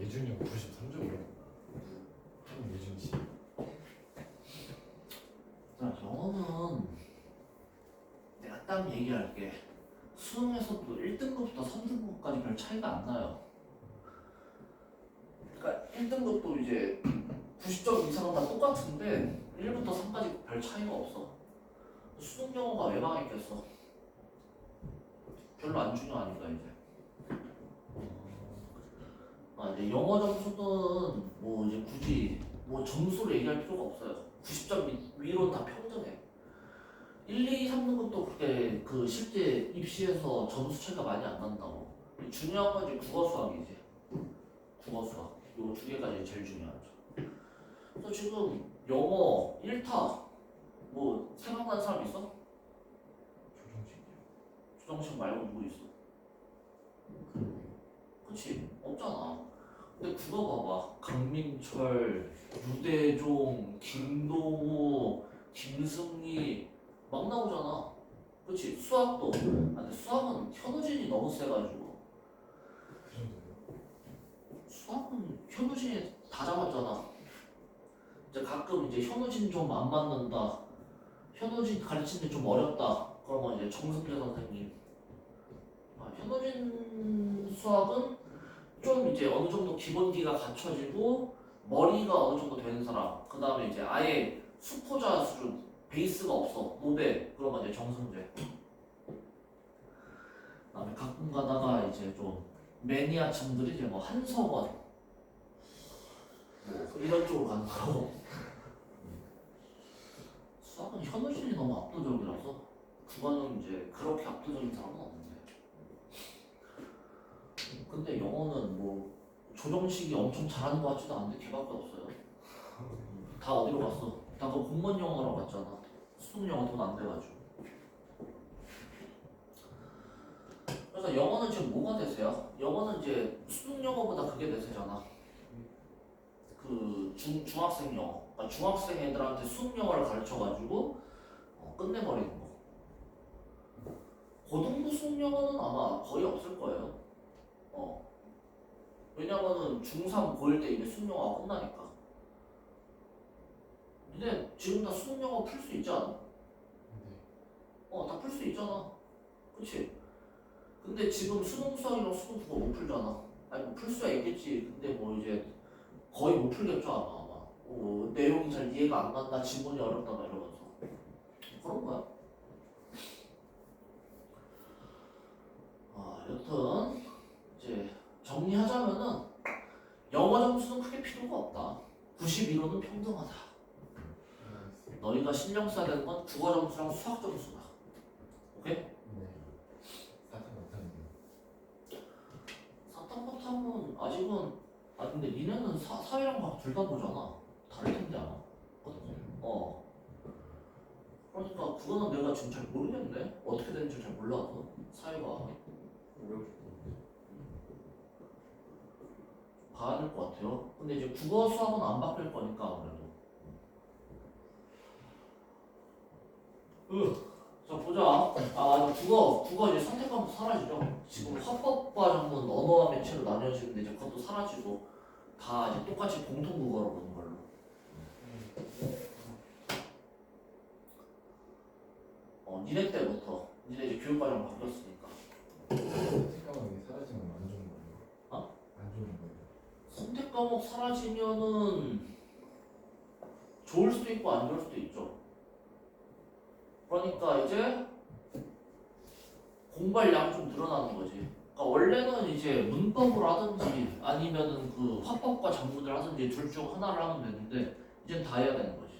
예준이 형 93점이야. 예준 씨. 자, 영어는 내가 딱 얘기할게. 수능에서도 1등급부터 3등급까지 별 차이가 안 나요. 그러니까 1등급도 이제 90점 이상은 다 똑같은데 1부터 3까지 별 차이가 없어. 수능 영어가 왜 망했겠어? 별로 안 중요하니까 이제. 이제 영어 점수는 뭐 이제 굳이 뭐 점수를 얘기할 필요가 없어요. 90점 위로는 다 평등해. 1, 2, 3등급도 그렇게 그 실제 입시에서 점수 차이가 많이 안 난다고. 중요한 건 이제 국어 수학이지. 국어 수학. 요 두 개가 이제 제일 중요하죠. 그래서 지금 영어 1타 뭐 생각나는 사람 있어? 조정식 말고 누구 있어? 그치? 없잖아. 근데 그거 봐봐. 강민철, 유대종, 김동우, 김승리 막 나오잖아. 그치? 수학도. 근데 수학은 현우진이 너무 세가지고. 수학은 현우진이 다 잡았잖아. 이제 가끔 이제 현우진 좀 안 맞는다. 현우진 가르치는데 좀 어렵다. 그러면 이제 정승재 선생님. 현우진 수학은 좀 이제 어느 정도 기본기가 갖춰지고 머리가 어느 정도 되는 사람. 그 다음에 이제 아예 수포자 수준 베이스가 없어. 노벨. 그러면 이제 정승재. 그 다음에 가끔 가다가 이제 좀 매니아층들이 이제 뭐 한석원 뭐 이런 쪽으로 가는 거고. 수학은 현우진이 너무 압도적이라서 그거는 이제 그렇게 압도적인 사람은 없는데. 근데 영어는 뭐 조정식이 엄청 잘하는 것 같지도 않은데 걔밖에 없어요. 다 어디로 갔어? 다 그 공무원 영어로 갔잖아. 수능 영어 돈 안 돼가지고. 그래서 영어는 지금 뭐가 대세야? 영어는 이제 수능 영어보다 그게 대세잖아. 그 중학생 영어. 그러니까 중학생 애들한테 수능 영어를 가르쳐가지고 끝내버리는 거. 고등부 수능 영어는 아마 거의 없을 거예요. 왜냐면은 중3 고일 때 이미 수능 영어가 끝나니까. 근데 지금 다 수능 영어 풀 수 있지 않아? 다 풀 수 있잖아. 그치? 근데 지금 수능 수학이랑 수능 국어 못 풀잖아. 아니 뭐 풀 수야 있겠지. 근데 뭐 이제 거의 못 풀겠죠 아마. 내용이 잘 이해가 안 간다. 지문이 어렵다 막 이러면서. 그런 거야. 여튼 이제 정리하자면은 영어 점수는 크게 필요가 없다. 92로는 평등하다. 너희가 신경 써야 되는 건 국어 점수랑 수학 점수다. 오케이? 네. 사탕 못하는데. 사탕 못하면 아직은 근데 니네는 사회랑 과학 둘 다 보잖아. 다를 텐데 아마. 그러니까 그거는 내가 지금 잘 모르겠네. 어떻게 되는지 잘 몰라서 사회과학 봐야 될 것 같아요. 근데 이제 국어 수학은 안 바뀔 거니까 아무래도. 자 보자. 국어 이제 선택 과목 사라지죠. 지금 화법 과정은 언어와 매체로 나뉘어지는데 이제 그것도 사라지고 다 이제 똑같이 공통 국어로 보는 걸로. 니네 때부터 니네 이제 교육 과정 바뀌었으니까. 선택 과목이 사라지면 안 좋은 거예요. 안 좋은 거예요. 선택 과목 사라지면은 좋을 수도 있고 안 좋을 수도 있죠. 그러니까 이제 공부할 양이 좀 늘어나는 거지. 그러니까 원래는 이제 문법을 하든지 아니면은 그 화법과 작문을 하든지 둘 중 하나를 하면 되는데 이젠 다 해야 되는 거지.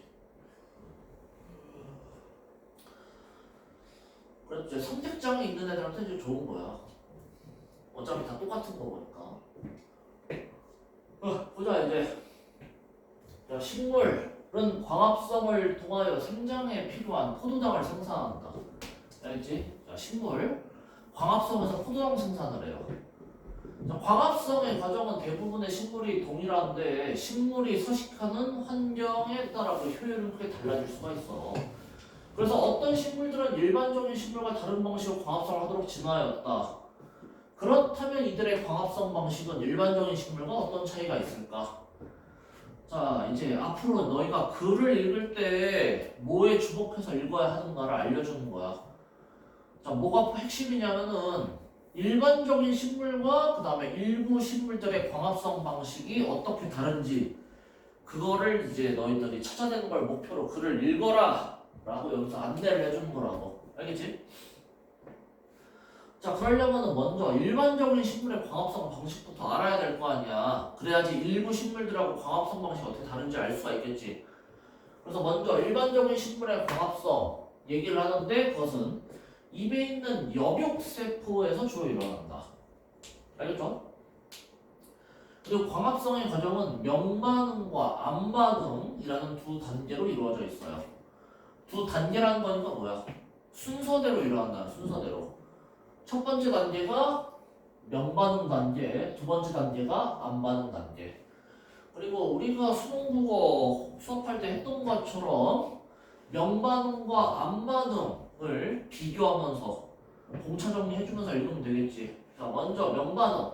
그래서 이제 선택장이 있는 애들한테 이제 좋은 거야. 어차피 다 똑같은 거 보니까. 보자 이제. 자, 식물은 광합성을 통하여 생장에 필요한 포도당을 생산한다. 알겠지? 자, 식물 광합성에서 포도당 생산을 해요. 자, 광합성의 과정은 대부분의 식물이 동일한데 식물이 서식하는 환경에 따라 그 효율은 크게 달라질 수가 있어. 그래서 어떤 식물들은 일반적인 식물과 다른 방식으로 광합성을 하도록 진화하였다. 그렇다면 이들의 광합성 방식은 일반적인 식물과 어떤 차이가 있을까? 자, 이제 앞으로 너희가 글을 읽을 때 뭐에 주목해서 읽어야 하는가를 알려주는 거야. 자, 뭐가 핵심이냐면은 일반적인 식물과 그 다음에 일부 식물들의 광합성 방식이 어떻게 다른지 그거를 이제 너희들이 찾아내는 걸 목표로 글을 읽어라 라고 여기서 안내를 해주는 거라고. 알겠지? 자, 그러려면 먼저 일반적인 식물의 광합성 방식부터 알아야 될 거 아니야. 그래야지 일부 식물들하고 광합성 방식이 어떻게 다른지 알 수가 있겠지. 그래서 먼저 일반적인 식물의 광합성 얘기를 하는데 그것은 입에 있는 여백세포에서 주로 일어난다. 알겠죠? 그리고 광합성의 과정은 명반응과 암반응이라는 두 단계로 이루어져 있어요. 두 단계라는 거니까 뭐야? 순서대로 일어난다. 순서대로. 첫 번째 단계가 명반응 단계, 두 번째 단계가 암반응 단계. 그리고 우리가 수능국어 수업할 때 했던 것처럼 명반응과 암반응을 비교하면서 공차 정리해주면서 읽으면 되겠지. 자, 먼저 명반응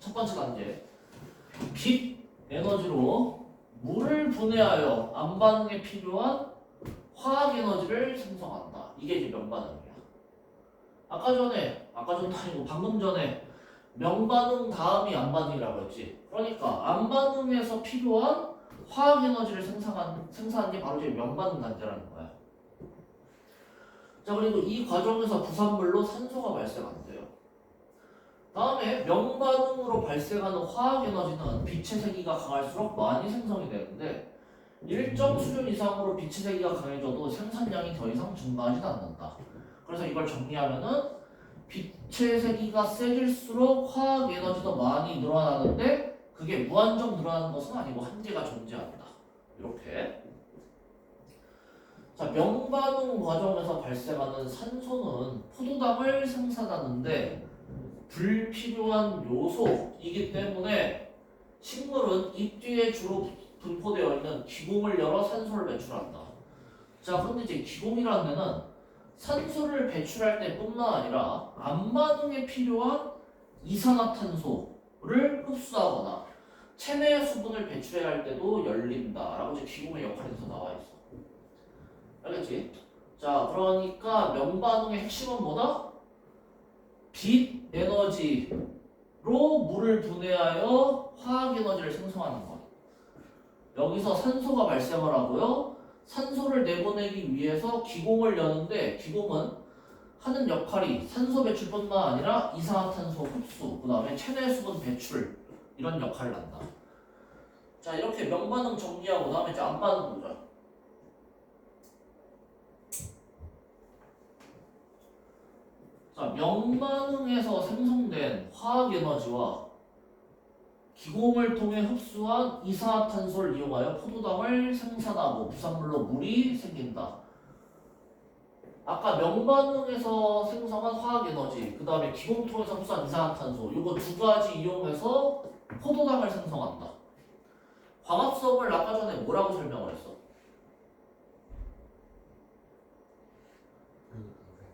첫 번째 단계. 빛 에너지로 물을 분해하여 암반응에 필요한 화학 에너지를 생성한다. 이게 이제 명반응이야. 아까 전에 아니고 방금 전에 명반응 다음이 암반응이라고 했지. 그러니까 암반응에서 필요한 화학 에너지를 생산한 게 바로 이제 명반응 단계라는 거야. 자, 그리고 이 과정에서 부산물로 산소가 발생한대요. 다음에 명반응으로 발생하는 화학 에너지는 빛의 세기가 강할수록 많이 생성이 되는데 일정 수준 이상으로 빛의 세기가 강해져도 생산량이 더 이상 증가하지 않는다. 그래서 이걸 정리하면은 빛의 세기가 세질수록 화학 에너지도 많이 늘어나는데 그게 무한정 늘어나는 것은 아니고 한계가 존재한다. 이렇게. 자, 명반응 과정에서 발생하는 산소는 포도당을 생산하는데 불필요한 요소이기 때문에 식물은 잎 뒤에 주로 분포되어 있는 기공을 열어 산소를 배출한다. 자, 그런데 이제 기공이라는 데는 산소를 배출할 때뿐만 아니라 암반응에 필요한 이산화탄소를 흡수하거나 체내 수분을 배출해야 할 때도 열린다라고 이제 기공의 역할에서 나와 있어. 알겠지? 자, 그러니까 명반응의 핵심은 뭐다? 빛 에너지로 물을 분해하여 화학 에너지를 생성하는 것. 여기서 산소가 발생을 하고요. 산소를 내보내기 위해서 기공을 여는데 기공은 하는 역할이 산소 배출뿐만 아니라 이산화탄소 흡수, 그 다음에 체내 수분 배출 이런 역할을 한다. 자, 이렇게 명반응 정리하고 다음에 이제 암반응 보자. 자, 명반응에서 생성된 화학 에너지와 기공을 통해 흡수한 이산화탄소를 이용하여 포도당을 생산하고 부산물로 물이 생긴다. 아까 명반응에서 생성한 화학 에너지, 그 다음에 기공 통해서 흡수한 이산화탄소, 이거 두 가지 이용해서 포도당을 생성한다. 광합성을 아까 전에 뭐라고 설명을 했어?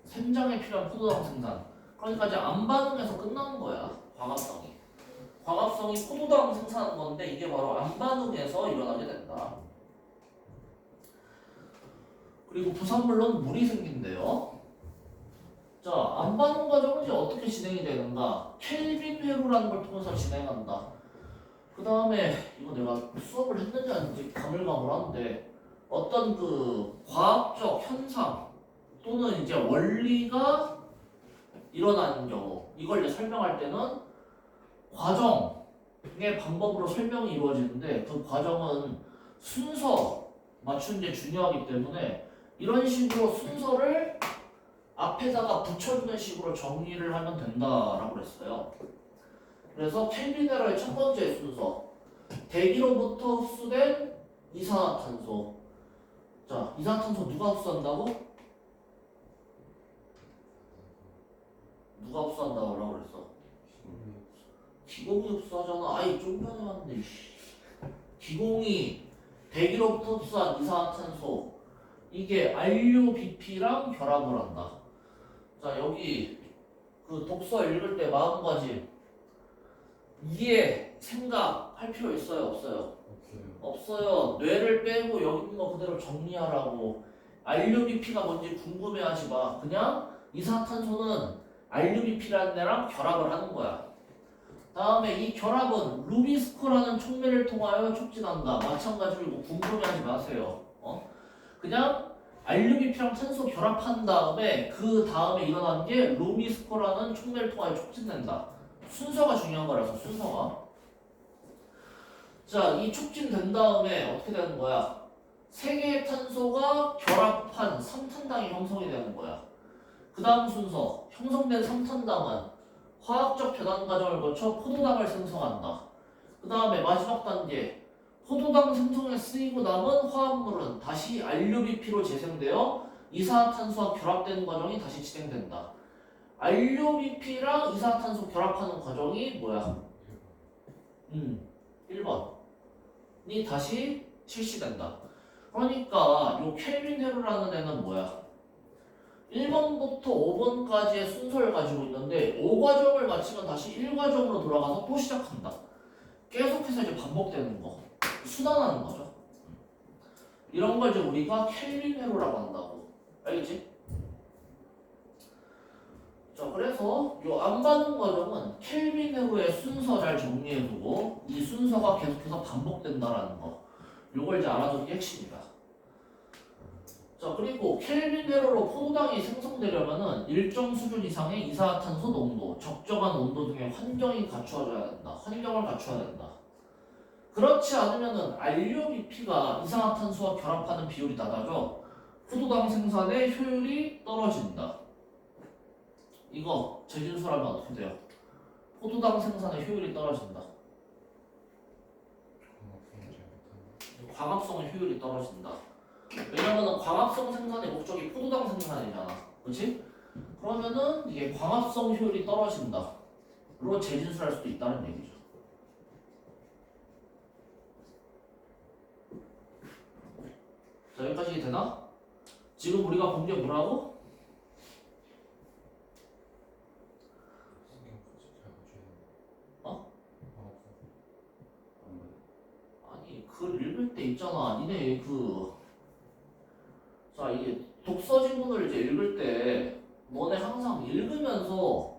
생장에 필요한 포도당 생산. 그러니까 이제 암반응에서 끝나는 거야. 광합성이. 광합성이 포도당 생산하는 건데 이게 바로 암반응에서 일어나게 된다. 그리고 부산물로는 물이 생긴대요. 자, 암반응 과정은 이제 어떻게 진행이 되는가? 켈빈 회로라는 걸 통해서 진행한다. 그 다음에 이거 내가 수업을 했는지 아닌지 가물가물한데 어떤 그 과학적 현상 또는 이제 원리가 일어나는 경우 이걸 이제 설명할 때는 과정의 방법으로 설명이 이루어지는데 그 과정은 순서 맞추는 게 중요하기 때문에 이런 식으로 순서를 앞에다가 붙여주는 식으로 정리를 하면 된다라고 그랬어요. 그래서 켈빈에러의 첫 번째 순서 대기로부터 흡수된 이산화탄소. 자, 이산화탄소 누가 흡수한다고? 누가 흡수한다고 그랬어? 기공이 흡수하잖아. 아이 좀 전에 왔는데 기공이 대기로부터 흡수한 이산화탄소 이게 RUBP랑 결합을 한다. 자, 여기 그 독서 읽을 때 마음가짐, 이해, 생각 할 필요 있어요, 없어요? 없어요. 없어요. 뇌를 빼고 여기 있는 거 그대로 정리하라고. RUBP가 뭔지 궁금해하지 마. 그냥 이산화탄소는 RUBP라는 애랑 결합을 하는 거야. 다음에 이 결합은 루비스코라는 촉매를 통하여 촉진한다. 마찬가지로 이거 궁금해하지 마세요. 그냥 RUBP랑 탄소 결합한 다음에 그 다음에 일어나는 게 루비스코라는 촉매를 통하여 촉진된다. 순서가 중요한 거라서 순서가. 자, 이 촉진된 다음에 어떻게 되는 거야? 세 개의 탄소가 결합한 3탄당이 형성이 되는 거야. 그 다음 순서, 형성된 3탄당은 화학적 변환 과정을 거쳐 포도당을 생성한다. 그 다음에 마지막 단계, 포도당 생성에 쓰이고 남은 화합물은 다시 RUBP로 재생되어 이산화탄소와 결합되는 과정이 다시 진행된다. RUBP랑 이산화탄소 결합하는 과정이 뭐야? 1번이 다시 실시된다. 그러니까 요 켈빈 헤루라는 애는 뭐야? 1번부터 5번까지의 순서를 가지고 있는데 5과정을 마치면 다시 1과정으로 돌아가서 또 시작한다. 계속해서 이제 반복되는 거. 순환하는 거죠. 이런 걸 이제 우리가 켈빈 헤루라고 한다고. 알겠지? 자, 그래서 요 안반응 과정은 켈빈 헤루의 순서 잘 정리해두고 이 순서가 계속해서 반복된다라는 거. 요걸 이제 알아두는 게 핵심이다. 자, 그리고 켈빈 헤루로 포도당이 생성되려면은 일정 수준 이상의 이산화탄소 농도, 적정한 온도 등의 환경이 갖추어져야 된다. 환경을 갖춰야 된다. 그렇지 않으면은 RUBP가 이산화탄소와 결합하는 비율이 낮아져 포도당 생산의 효율이 떨어진다. 이거 재진수라면 어떻게 돼요? 포도당 생산의 효율이 떨어진다. 광합성의 효율이 떨어진다. 왜냐면은 광합성 생산의 목적이 포도당 생산이잖아. 그렇지? 그러면은 이게 광합성 효율이 떨어진다. 로 재진수할 수도 있다는 얘기죠. 자, 여기까지 되나? 지금 우리가 본 게 뭐라고? 아니, 글 읽을 때 있잖아. 니네 자, 이게 독서 지문을 이제 읽을 때 너네 항상 읽으면서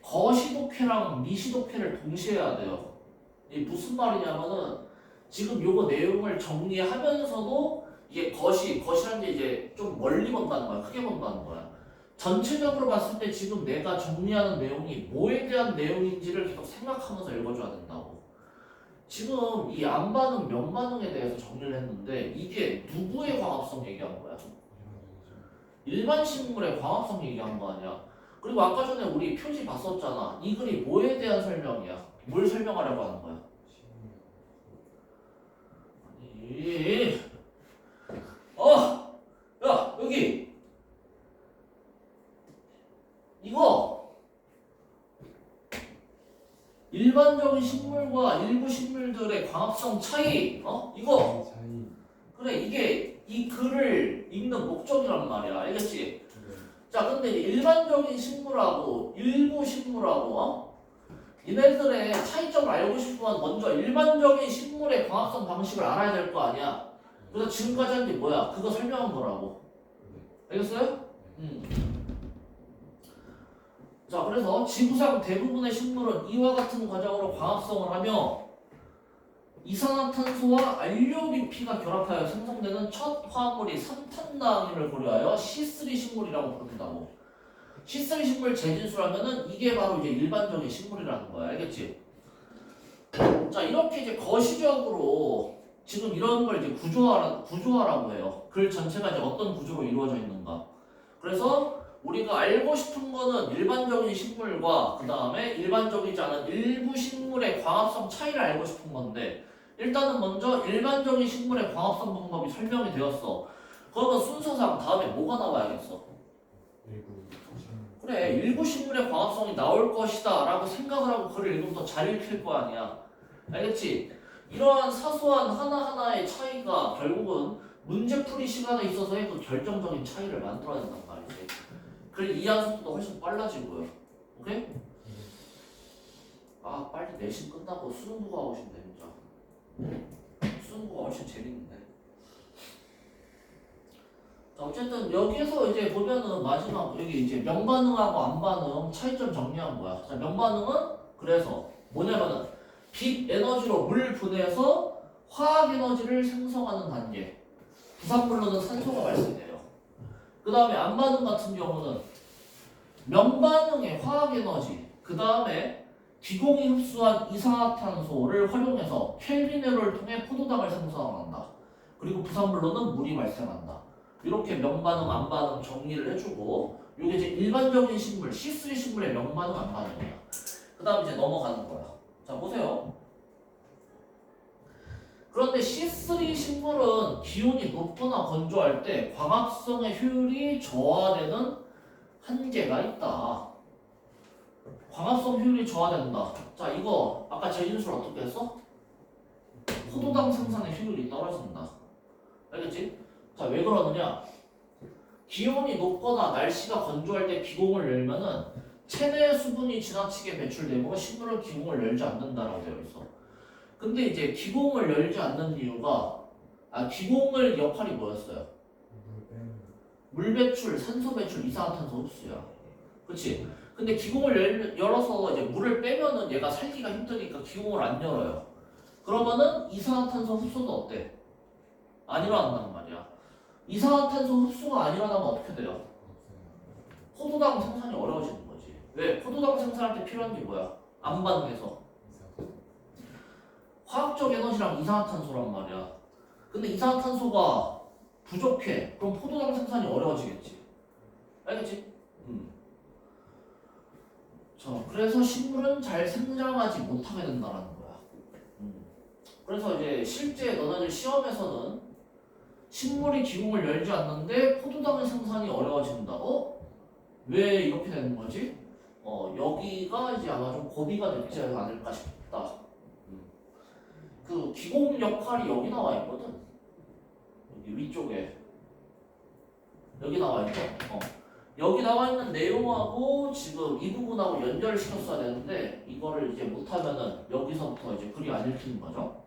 거시독해랑 미시독해를 동시에 해야 돼요. 이게 무슨 말이냐면은 지금 요거 내용을 정리하면서도 이게 거시라는 게 이제 좀 멀리 본다는 거야. 크게 본다는 거야. 전체적으로 봤을 때 지금 내가 정리하는 내용이 뭐에 대한 내용인지를 계속 생각하면서 읽어줘야 된다고. 지금 이 안반응, 면반응에 대해서 정리를 했는데 이게 누구의 광합성 얘기한 거야? 일반 식물의 광합성 얘기한 거 아니야? 그리고 아까 전에 우리 표지 봤었잖아. 이 글이 뭐에 대한 설명이야? 뭘 설명하려고 하는 거야? 아니, 야, 여기 이거 일반적인 식물과 일부 식물들의 광합성 차이, 이거 그래, 이게 이 글을 읽는 목적이란 말이야. 알겠지? 자, 근데 일반적인 식물하고 일부 식물하고 얘네들의 차이점을 알고 싶으면 먼저 일반적인 식물의 광합성 방식을 알아야 될 거 아니야. 그래서 지금까지 한 게 뭐야? 그거 설명한 거라고. 알겠어요? 자, 그래서 지구상 대부분의 식물은 이와 같은 과정으로 광합성을 하며 이산화탄소와 RUBP가 결합하여 생성되는 첫 화합물이 3탄당을 고려하여 C3 식물이라고 부른다고. C3 식물 재진수라면은 이게 바로 이제 일반적인 식물이라는 거야. 알겠지? 자, 이렇게 이제 거시적으로 지금 이런 걸 이제 구조화라고 해요. 글 전체가 이제 어떤 구조로 이루어져 있는가. 그래서 우리가 알고 싶은 거는 일반적인 식물과 그 다음에 일반적이지 않은 일부 식물의 광합성 차이를 알고 싶은 건데 일단은 먼저 일반적인 식물의 광합성 방법이 설명이 되었어. 그러면 순서상 다음에 뭐가 나와야겠어? 그래, 일부 식물의 광합성이 나올 것이다 라고 생각을 하고 글을 읽으면 더 잘 읽힐 거 아니야. 알겠지? 이러한 사소한 하나하나의 차이가 결국은 문제풀이 시간에 있어서의 그 결정적인 차이를 만들어낸단 말이지. 그리고 이해하는 속도도 훨씬 빨라지고요. 오케이? 아 빨리 내신 끝나고 수능부가 하고 싶네 진짜. 수능부가 훨씬 재밌는데. 자 어쨌든 여기에서 이제 보면은 마지막 여기 이제 명반응하고 안반응 차이점 정리한 거야. 자 명반응은 그래서 뭐냐면은 빛 에너지로 물 분해해서 화학 에너지를 생성하는 단계. 부산물로는 산소가 발생돼요. 그 다음에 안반응 같은 경우는 명반응의 화학 에너지, 그 다음에 기공이 흡수한 이산화탄소를 활용해서 켈빈회로를 통해 포도당을 생성한다. 그리고 부산물로는 물이 발생한다. 이렇게 명반응, 안반응 정리를 해주고 이게 이제 일반적인 식물, C3 식물의 명반응, 안반응이야. 그 다음 이제 넘어가는 거야. 자 보세요. 그런데 C3 식물은 기온이 높거나 건조할 때 광합성의 효율이 저하되는 한계가 있다. 광합성 효율이 저하된다. 자 이거 아까 재진술 어떻게 했어? 포도당 생산의 효율이 떨어진다. 알겠지? 자 왜 그러느냐? 기온이 높거나 날씨가 건조할 때 기공을 열면은 체내 수분이 지나치게 배출되고 식물은 기공을 열지 않는다라고 되어 있어. 근데 이제 기공을 열지 않는 이유가 기공을 역할이 뭐였어요? 물 배출, 산소 배출, 이산화탄소 흡수야. 그치? 근데 기공을 열어서 이제 물을 빼면은 얘가 살기가 힘드니까 기공을 안 열어요. 그러면은 이산화탄소 흡수도 어때? 안 일어난단 말이야. 이산화탄소 흡수가 안 일어나면 어떻게 돼요? 포도당 생산이 어려워지는 거지. 왜? 포도당 생산할 때 필요한 게 뭐야? 안반응에서 화학적 에너지랑 이산화탄소란 말이야. 근데 이산화탄소가 부족해. 그럼 포도당 생산이 어려워지겠지. 알겠지? 자, 그래서 식물은 잘 생장하지 못하게 된다는 거야. 그래서 이제 실제 너네들 시험에서는 식물이 기공을 열지 않는데 포도당의 생산이 어려워진다. 왜 이렇게 되는 거지? 여기가 이제 아마 좀 고비가 되지 않을까 싶다. 그 기공 역할이 여기 나와 있거든. 여기 위쪽에 여기 나와 있죠. 여기 나와 있는 내용하고 지금 이 부분하고 연결을 시켰어야 되는데 이거를 이제 못하면은 여기서부터 이제 글이 안 읽히는 거죠.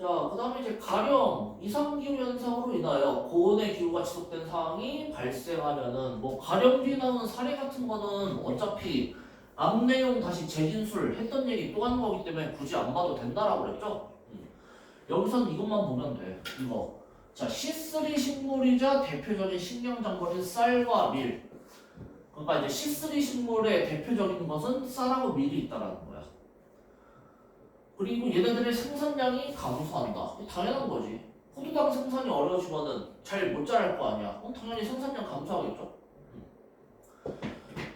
자, 그 다음에 이제 가령 이상기후 현상으로 인하여 고온의 기후가 지속된 상황이 발생하면은 뭐 가령 나오는 사례 같은 거는 어차피 앞 내용 다시 재진술 했던 얘기 또 하는 거기 때문에 굳이 안 봐도 된다라고 그랬죠? 여기서는 이것만 보면 돼. 이거. 자, C3 식물이자 대표적인 식량작물인 쌀과 밀. 그러니까 이제 C3 식물의 대표적인 것은 쌀하고 밀이 있다라는 거야. 그리고 얘네들의 생산량이 감소한다. 당연한 거지. 포도당 생산이 어려워지면은 잘 못 자랄 거 아니야. 당연히 생산량 감소하겠죠.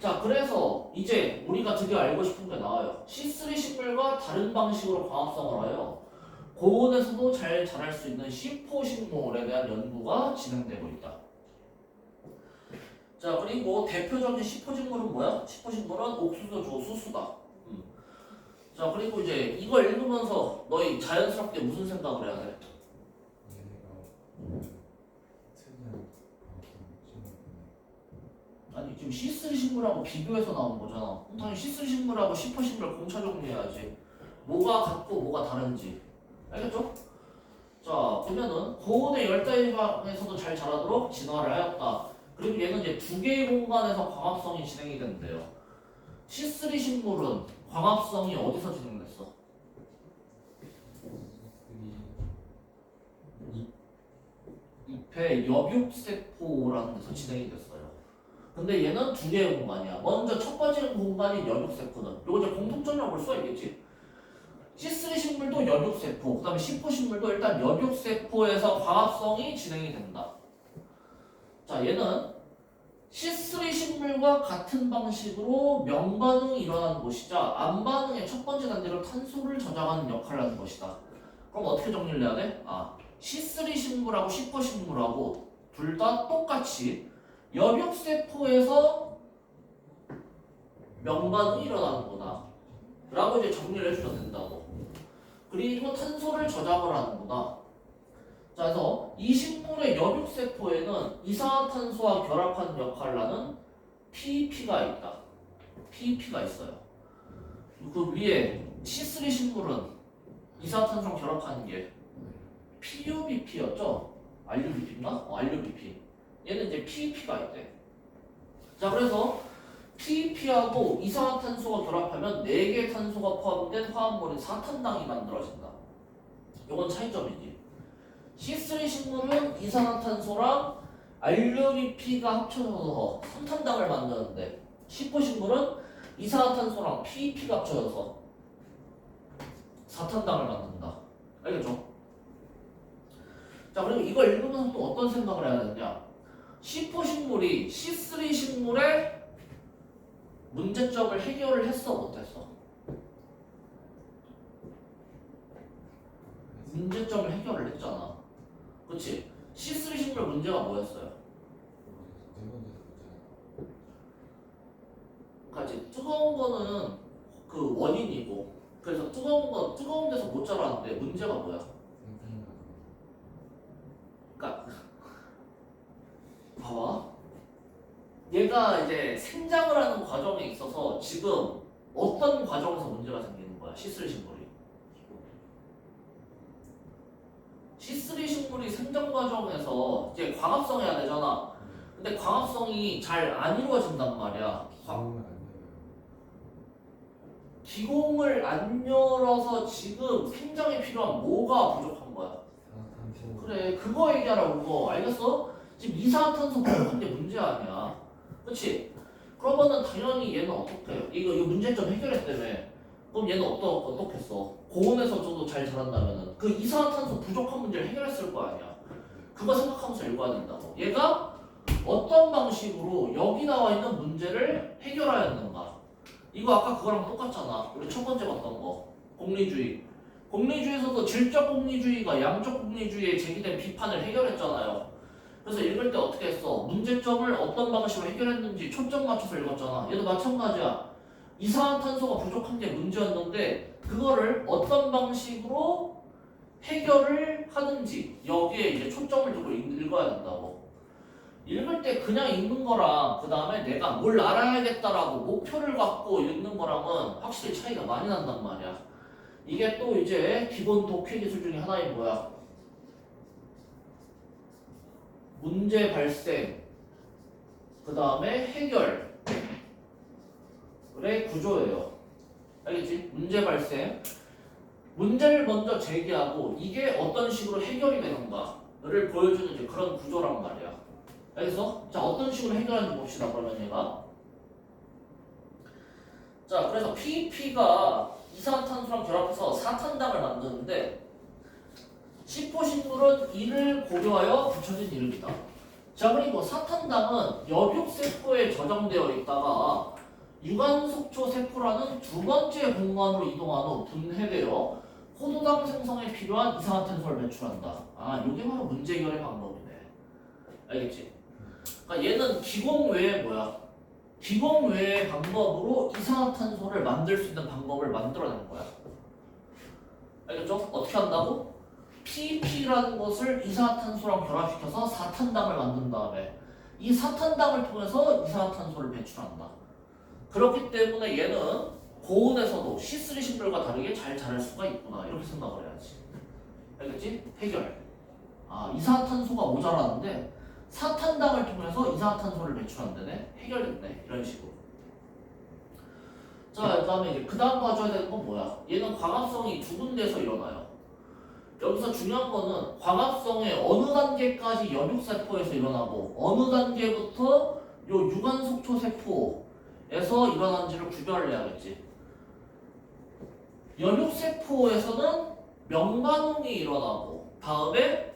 자, 그래서 이제 우리가 드디어 알고 싶은 게 나와요. C3 식물과 다른 방식으로 광합성을 하여 고온에서도 잘 자랄 수 있는 C4 식물에 대한 연구가 진행되고 있다. 자, 그리고 대표적인 C4 식물은 뭐야? C4 식물은 옥수수, 조, 수수다. 자, 그리고 이제 이거 읽으면서 너희 자연스럽게 무슨 생각을 해야 돼? 아니 지금 C3 식물하고 비교해서 나온 거잖아. 당연히 C3 식물하고 C4 식물을 공차 정리해야지. 뭐가 같고 뭐가 다른지. 알겠죠? 자, 보면은 고온의 열대지방에서도 잘 자라도록 진화를 하였다. 그리고 얘는 이제 두 개의 공간에서 광합성이 진행이 된대요. C3 식물은 광합성이 어디서 진행됐어? 잎의 여육세포라는 데서 진행이 됐어요. 근데 얘는 두 개의 공간이야. 먼저 첫 번째 공간인 여육세포는 이거 이제 공통점이라고 볼 수가 있겠지. C3 식물도 여육세포, 그 다음에 C4 식물도 일단 여육세포에서 광합성이 진행이 된다. 자, 얘는 C3 식물과 같은 방식으로 명반응이 일어나는 것이자 안반응의 첫 번째 단계로 탄소를 저장하는 역할을 하는 것이다. 그럼 어떻게 정리를 해야 돼? C3 식물하고 C4 식물하고 둘 다 똑같이 여육세포에서 명반응이 일어나는 거다. 라고 이제 정리를 해주면 된다고. 그리고 탄소를 저장을 하는구나. 자, 그래서 이 식물의 그다음에 여육세포에는 이산화탄소와 결합하는 역할을 하는 PEP가 있다. PEP가 있어요. 그 위에 C3 식물은 이산화탄소랑 결합하는 게 PUBP였죠? RUBP인가? RUBP. 얘는 이제 PEP가 있대. 자, 그래서 PEP하고 이산화탄소가 결합하면 4개의 탄소가 포함된 화합물인 사탄당이 만들어진다. 이건 차이점이지. C3 식물은 이산화탄소랑 RUBP가 합쳐져서 삼탄당을 만드는데 C4 식물은 이산화탄소랑 PEP가 합쳐져서 사탄당을 만든다. 알겠죠? 자, 그리고 이걸 읽으면서 또 어떤 생각을 해야 되냐? C4 식물이 C3 식물의 문제점을 해결을 했어, 못했어? 문제점을 해결을 했잖아. 그치? C3 식물 문제가 뭐였어요? 그러니까 이제 뜨거운 거는 그 원인이고, 그래서 뜨거운 데서 못 자라는데 문제가 뭐야? 그러니까 봐봐. 얘가 이제 생장을 하는 과정에 있어서 지금 어떤 과정에서 문제가 생기는 거야? C3 식물이. C3 식물이 생장 과정에서 이제 광합성해야 되잖아. 근데 광합성이 잘 안 이루어진단 말이야. 기공을 안 열어서 지금 생장에 필요한 뭐가 부족한 거야? 그래, 그거 얘기하라고. 그거 알겠어? 지금 이산화탄소 부족한 게 문제 아니야. 그치? 그러면은 당연히 얘는 어떻게 해? 이거 문제점 해결했다며. 그럼 얘는 어떻겠어? 고온에서도 잘 자란다면은 그 이산화탄소 부족한 문제를 해결했을 거 아니야. 그거 생각하면서 읽어야 된다고. 얘가 어떤 방식으로 여기 나와 있는 문제를 해결하였는가? 이거 아까 그거랑 똑같잖아. 우리 첫 번째 봤던 거. 공리주의. 공리주의에서도 질적 공리주의가 양적 공리주의에 제기된 비판을 해결했잖아요. 그래서 읽을 때 어떻게 했어? 문제점을 어떤 방식으로 해결했는지 초점 맞춰서 읽었잖아. 얘도 마찬가지야. 이산화탄소가 부족한 게 문제였는데 그거를 어떤 방식으로 해결을 하는지 여기에 이제 초점을 두고 읽어야 된다고. 읽을 때 그냥 읽는 거랑 그 다음에 내가 뭘 알아야겠다라고 목표를 갖고 읽는 거랑은 확실히 차이가 많이 난단 말이야. 이게 또 이제 기본 독해 기술 중에 하나인 뭐야? 문제 발생, 그 다음에 해결의 구조예요. 알겠지? 문제 발생, 문제를 먼저 제기하고 이게 어떤 식으로 해결이 되는가를 보여주는 이제 그런 구조란 말이야. 알겠어? 자, 어떤 식으로 해결하는지 봅시다. 그러면 얘가 자, 그래서 PEP가 이산화탄소랑 결합해서 사탄당을 만드는데 C4 식물은 이를 고려하여 붙여진 이름이다. 자, 그리고 사탄당은 여육세포에 저장되어 있다가 유관속초 세포라는 두 번째 공간으로 이동한 후 분해되어 포도당 생성에 필요한 이산화탄소를 배출한다. 아, 이게 바로 문제 해결의 방법이네. 알겠지? 그러니까 얘는 기공 외에 뭐야? 기공 외의 방법으로 이산화탄소를 만들 수 있는 방법을 만들어낸 거야. 알겠죠? 어떻게 한다고? PEP라는 것을 이산화탄소랑 결합시켜서 사탄당을 만든 다음에 이 사탄당을 통해서 이산화탄소를 배출한다. 그렇기 때문에 얘는 고온에서도 C3 식물과 다르게 잘 자랄 수가 있구나. 이렇게 생각을 해야지. 알겠지? 해결. 아, 이산화탄소가 모자라는데 사탄당을 통해서 이산화탄소를 배출한다네. 해결됐네. 이런 식으로. 자, 그다음에 이제 그다음 봐줘야 되는 건 뭐야? 얘는 광합성이 두 군데에서 일어나요. 여기서 중요한 거는 광합성의 어느 단계까지 여육세포에서 일어나고 어느 단계부터 요 유관속초세포에서 일어난지를 구별을 해야겠지. 여육세포에서는 명반응이 일어나고 다음에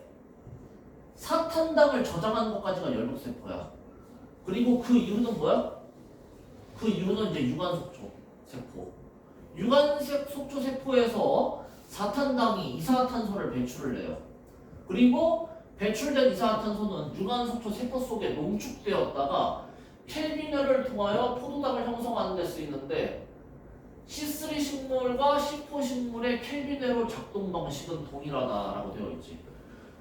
사탄당을 저장하는 것까지가 여육세포야. 그리고 그 이유는 뭐야? 그 이유는 이제 유관속초세포. 유관속초세포에서 사탄당이 이산화탄소를 배출을 해요. 그리고 배출된 이산화탄소는 유관속초 세포 속에 농축되었다가 켈빈회를 통하여 포도당을 형성하는 데 쓰이는데 C3 식물과 C4 식물의 켈빈회로 작동 방식은 동일하다라고 되어 있지.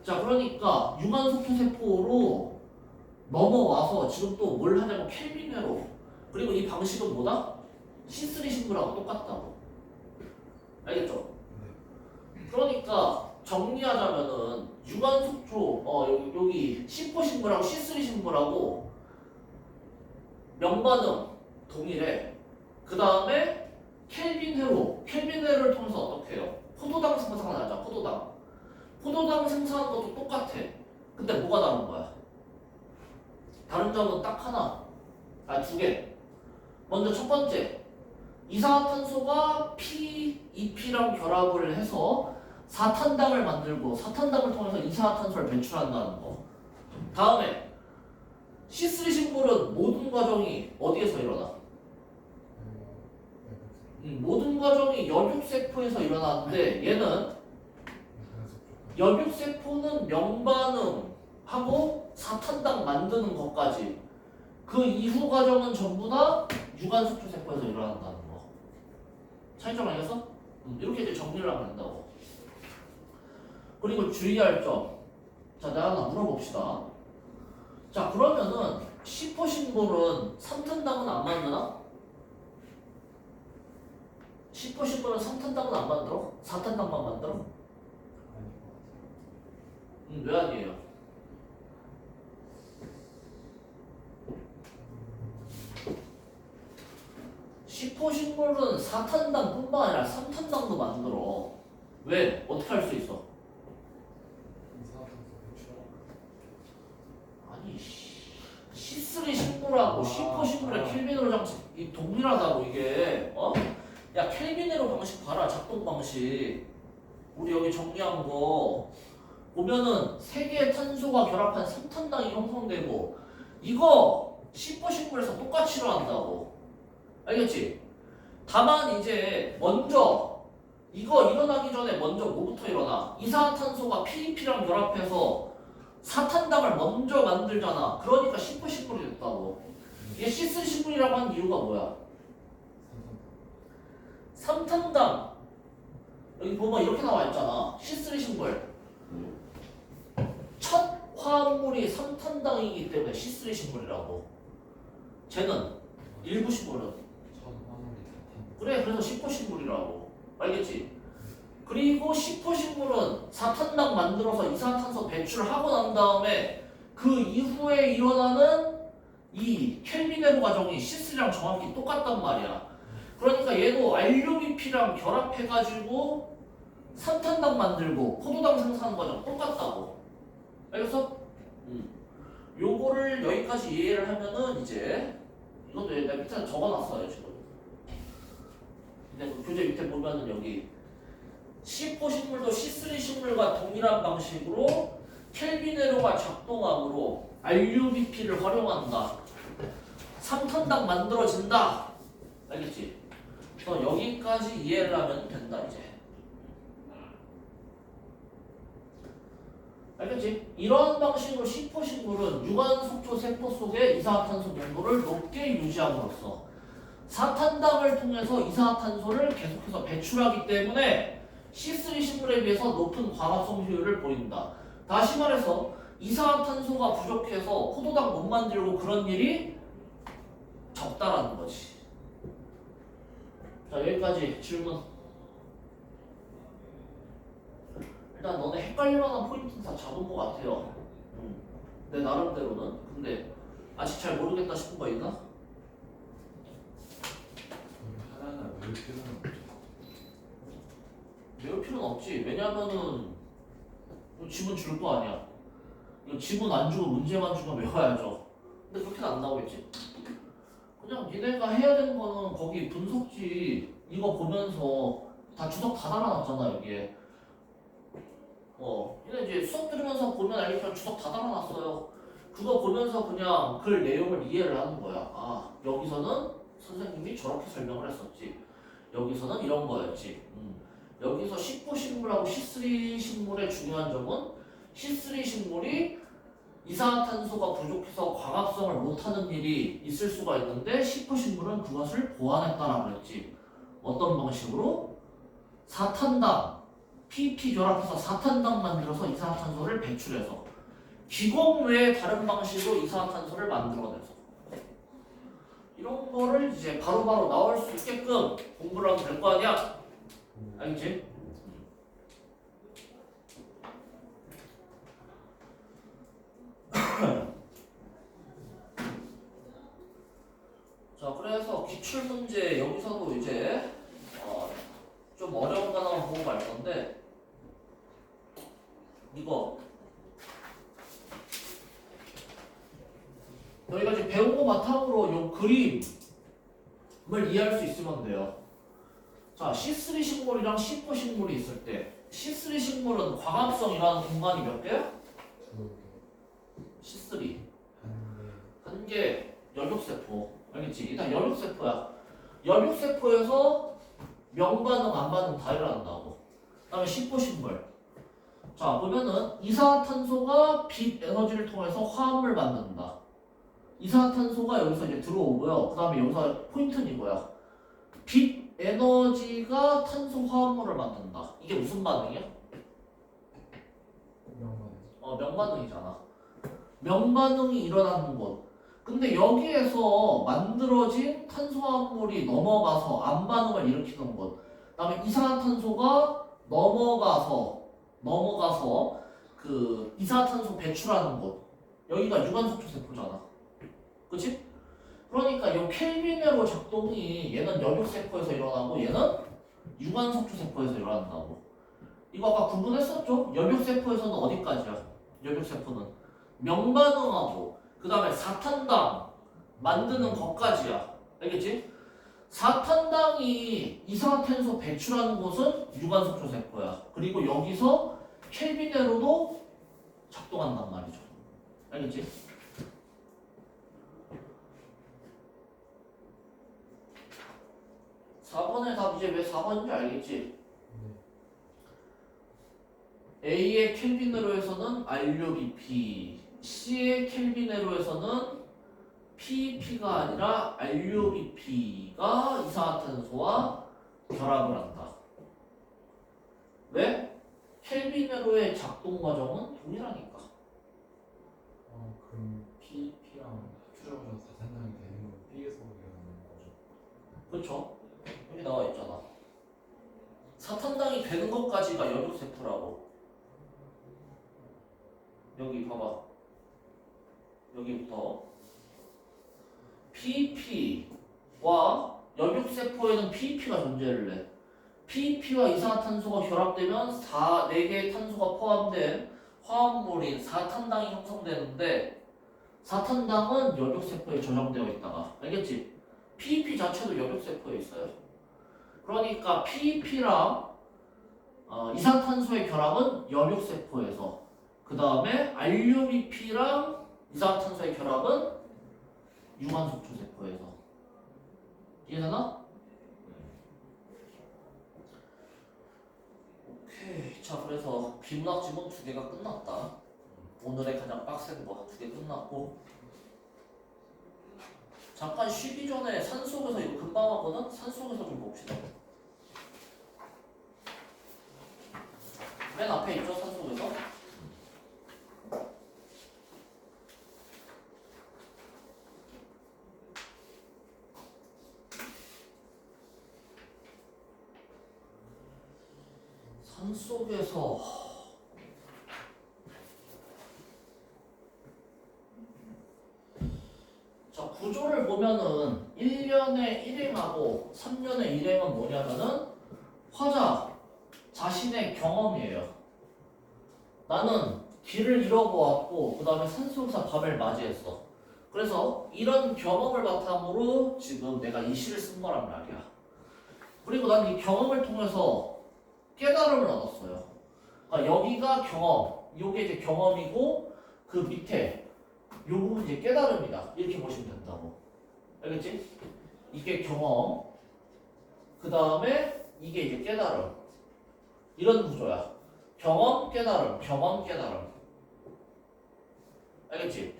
자, 그러니까 유관속초 세포로 넘어와서 지금 또 뭘 하냐면 켈빈회로. 그리고 이 방식은 뭐다? C3 신물하고 똑같다고. 알겠죠? 그러니까 정리하자면은 유관속초 여기 C4 신물하고 C3 신물하고 명반응 동일해. 그 다음에 켈빈회로를 통해서 어떻게 해요? 포도당 생산을 하자. 포도당 생산하는 것도 똑같아. 근데 뭐가 다른 거야? 다른 점은 딱 하나. 두 개. 먼저 첫 번째. 이산화탄소가 P2P랑 결합을 해서 사탄당을 만들고 사탄당을 통해서 이산화탄소를 배출한다는 거. 다음에 C3 식물은 모든 과정이 어디에서 일어나? 모든 과정이 연육세포에서 일어나는데 얘는 연육세포는 명반응하고 사탄당 만드는 것까지 그 이후 과정은 전부 다 유관속초 세포에서 일어난다는 거. 차이점 알겠어? 이렇게 이제 정리를 하면 된다고. 그리고 주의할 점. 자, 내가 하나 물어봅시다. 자, 그러면은 C4 식물은 삼탄당은 안 만드나? C4 식물은 삼탄당은 안 만들어? 사탄당만 만들어? 왜 아니에요? C4 식물은 사탄당뿐만 아니라 삼탄당도 만들어. 왜? 어떻게 할 수 있어? 아니 C3 식물하고 C4 식물의 켈빈으로 장치 이 동일하다고 이게. 야, 켈빈으로 방식 봐라. 작동 방식. 우리 여기 정리한 거 보면은 세 개의 탄소가 결합한 삼탄당이 형성되고 이거 C4 식물에서 똑같이 일어난다고. 알겠지? 다만 이제 먼저 이거 일어나기 전에 먼저 뭐부터 일어나? 이산화탄소가 PEP랑 결합해서 사탄당을 먼저 만들잖아. 그러니까 C4 식물이 됐다고. 이게 C3 식물이라고 하는 이유가 뭐야? 삼탄당 여기 보면 이렇게 나와 있잖아. C3 식물 첫 화합물이 삼탄당이기 때문에 C3 식물이라고. 쟤는 일부 식물은 그래, 그래서 C4 식물이라고. 알겠지? 그리고 C4 식물은 사탄당 만들어서 이산화탄소 배출하고 난 다음에 그 이후에 일어나는 이 켈빈에로 과정이 C3랑 정확히 똑같단 말이야. 그러니까 얘도 RUBP랑 결합해가지고 삼탄당 만들고 포도당 생산하는 과정 똑같다고. 알겠어? 요거를 여기까지 이해를 하면은 이제 이것도 내가 밑에 적어놨어요 지금. 근데 그 교재 밑에 보면은 여기 C4 식물도 C3 식물과 동일한 방식으로 켈빈에로가 작동함으로 RUBP를 활용한다. 삼탄당 만들어진다. 알겠지? 그래서 여기까지 이해를 하면 된다 이제. 알겠지? 이런 방식으로 C4 식물은 유관속초 세포 속의 이산화탄소 농도를 높게 유지함으로써 사탄당을 통해서 이산화탄소를 계속해서 배출하기 때문에 C3 식물에 비해서 높은 광합성 효율을 보인다. 다시 말해서 이산화탄소가 부족해서 포도당 못 만들고 그런 일이 적다라는 거지. 자, 여기까지 질문. 일단 너네 헷갈릴 만한 포인트는 다 잡은 것 같아요. 내 나름대로는. 근데 아직 잘 모르겠다 싶은 거 있나? 하나하나 외울 필요는 없죠. 외울 필요는 없지. 왜냐면은 지문 줄 거 아니야. 이거 지문 안 주고 문제만 주면 외워야죠. 근데 그렇게는 안 나오겠지? 그냥 니네가 해야 되는 거는 거기 분석지 이거 보면서 다 주석 다 달아놨잖아 여기에. 근데 이제 수업 들으면서 보면 알겠지만 주석 다 달아놨어요. 그거 보면서 그냥 글 내용을 이해를 하는 거야. 아, 여기서는 선생님이 저렇게 설명을 했었지. 여기서는 이런 거였지. 여기서 C4 식물하고 C3 식물의 중요한 점은 C3 식물이 이산화탄소가 부족해서 광합성을 못하는 일이 있을 수가 있는데 C4 식물은 그것을 보완했다라고 그랬지. 어떤 방식으로? 사탄당 PP 결합해서 4탄당 만들어서 이산화탄소를 배출해서 기공 외에 다른 방식으로 이산화탄소를 만들어내서 이런 거를 이제 바로바로 나올 수 있게끔 공부를 하면 될 거 아니야? 알겠지? 자, 그래서 기출문제 여기서도 이제 좀 어려운 단어만 보고 갈 건데 이거 너희가 이제 배운 거 바탕으로 요 그림을 이해할 수 있으면 돼요. 자, C3 식물이랑 C4 식물이 있을 때 C3 식물은 광합성이라는 공간이 몇 개야? C3 한 개 연육세포 알겠지? 일단 연육세포야. 연육세포에서 명반응, 안반응 다 일어난다고. 그 다음에 C4 식물. 자, 보면은 이산화탄소가 빛 에너지를 통해서 화합을 만든다. 이산화탄소가 여기서 이제 들어오고요. 그 다음에 여기서 포인트는 이거야. 빛 에너지가 탄소 화합물을 만든다. 이게 무슨 반응이야? 명반응이잖아. 명반응이 일어나는 곳. 근데 여기에서 만들어진 탄소화합물이 넘어가서 안반응을 일으키는 곳. 그 다음에 이산화탄소가 넘어가서 그 이산화탄소 배출하는 곳. 여기가 유관속초세포잖아. 그치? 그러니까 이 켈빈으로 작동이 얘는 연육세포에서 일어나고 얘는 유관속초세포에서 일어난다고. 이거 아까 구분했었죠? 연육세포에서는 어디까지야? 연육세포는 명반응하고 그 다음에 4탄당 만드는 것까지야. 알겠지? 4탄당이 이산화탄소 배출하는 곳은 유관속초세포야. 그리고 여기서 켈빈으로도 작동한단 말이죠. 알겠지? (4번의) 답 이제 왜 4번인지 알겠지? A의 켈빈으로에서는 RUBP, C의 켈빈으로에서는 PEP가 아니라 RUBP가 이산화탄소와 결합을 한다. 왜? 켈빈으로의 작동 과정은 동일하니까. 그럼 PP랑 합쳐져서 4탄당이 되는 건 B에서 일어나는 거죠? 그렇죠? 여기 나와 있잖아. 4탄당이 되는 것까지가 연육세포라고. 여기 봐봐. 여기부터 PEP와 연육세포에는 PEP가 존재를 해. PEP와 이산화탄소가 결합되면 4개의 탄소가 포함된 화합물인 4탄당이 형성되는데 4탄당은 연육세포에 저장되어 있다가 알겠지? PEP 자체도 연육세포에 있어요. 그러니까 PEP랑 이산탄소의 결합은 연육세포에서 그 다음에 RUBP랑 이산화탄소의 결합은 유관속초세포에서. 이해되나? 오케이. 자, 그래서 비문학 지문 2개가 끝났다. 오늘의 가장 빡센 거 2개 끝났고 잠깐 쉬기 전에 산속에서 이거 금방 하거든? 산속에서 좀 봅시다. 맨 앞에 있죠, 산속에서? 산속에서 자, 구조를 보면은 1년에 1행하고 3년에 1행은 뭐냐면은 화자 자신의 경험이에요. 나는 길을 잃어보았고 그 다음에 산속에서 밤을 맞이했어. 그래서 이런 경험을 바탕으로 지금 내가 이 시를 쓴 거란 말이야. 그리고 난 이 경험을 통해서 깨달음을 얻었어요. 그러니까 여기가 경험, 요게 이제 경험이고 그 밑에 요 부분이 이제 깨달음이다. 이렇게 보시면 된다고. 알겠지? 이게 경험, 그 다음에 이게 이제 깨달음. 이런 구조야. 경험, 깨달음, 경험, 깨달음. 알겠지?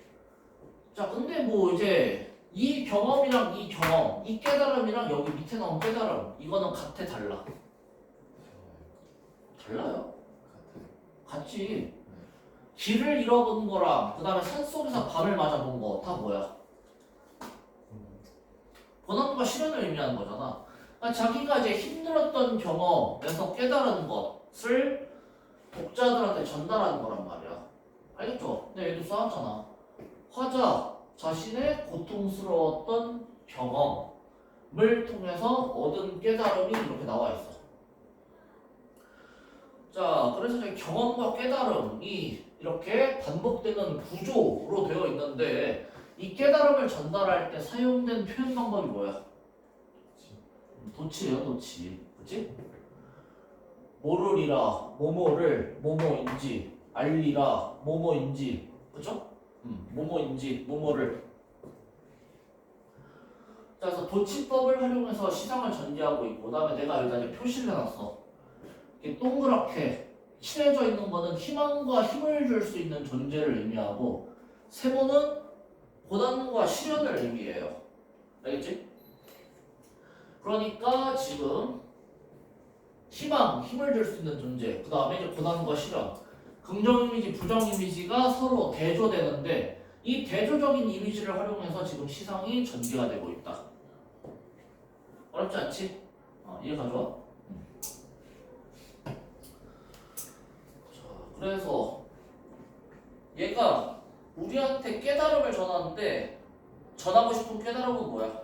자, 근데 뭐 이제 이 경험이랑 이 경험, 이 깨달음이랑 여기 밑에 나온 깨달음, 이거는 같아, 달라? 달라요? 같아요. 같지. 길을 잃어본 거랑 그 다음에 산속에서 밤을 맞아본 거 다 뭐야? 고난과 시련을 의미하는 거잖아. 그러니까 자기가 이제 힘들었던 경험에서 깨달은 것을 독자들한테 전달하는 거란 말이야. 알겠죠? 근데 얘도 써놨잖아. 화자 자신의 고통스러웠던 경험을 통해서 얻은 깨달음이 이렇게 나와 있어. 자, 그래서 이제 경험과 깨달음이 이렇게 반복되는 구조로 되어 있는데 이 깨달음을 전달할 때 사용된 표현 방법이 뭐야? 도치예요, 도치. 그치? 모르리라, 뭐뭐를 뭐뭐인지 알리라, 뭐뭐인지. 그쵸? 뭐뭐인지 뭐뭐를. 자, 그래서 도치법을 활용해서 시상을 전개하고 있고 그 다음에 내가 여기다 이제 표시를 해놨어. 이렇게 동그랗게 칠해져 있는 거는 희망과 힘을 줄 수 있는 존재를 의미하고 세모는 고난과 시련을 의미해요. 알겠지? 그러니까 지금 희망, 힘을 줄 수 있는 존재, 그 다음에 이제 고난과 시련, 긍정 이미지, 부정 이미지가 서로 대조되는데 이 대조적인 이미지를 활용해서 지금 시상이 전개가 되고 있다. 어렵지 않지? 이해가 좋아? 자, 그래서 얘가 우리한테 깨달음을 전하는데 전하고 싶은 깨달음은 뭐야?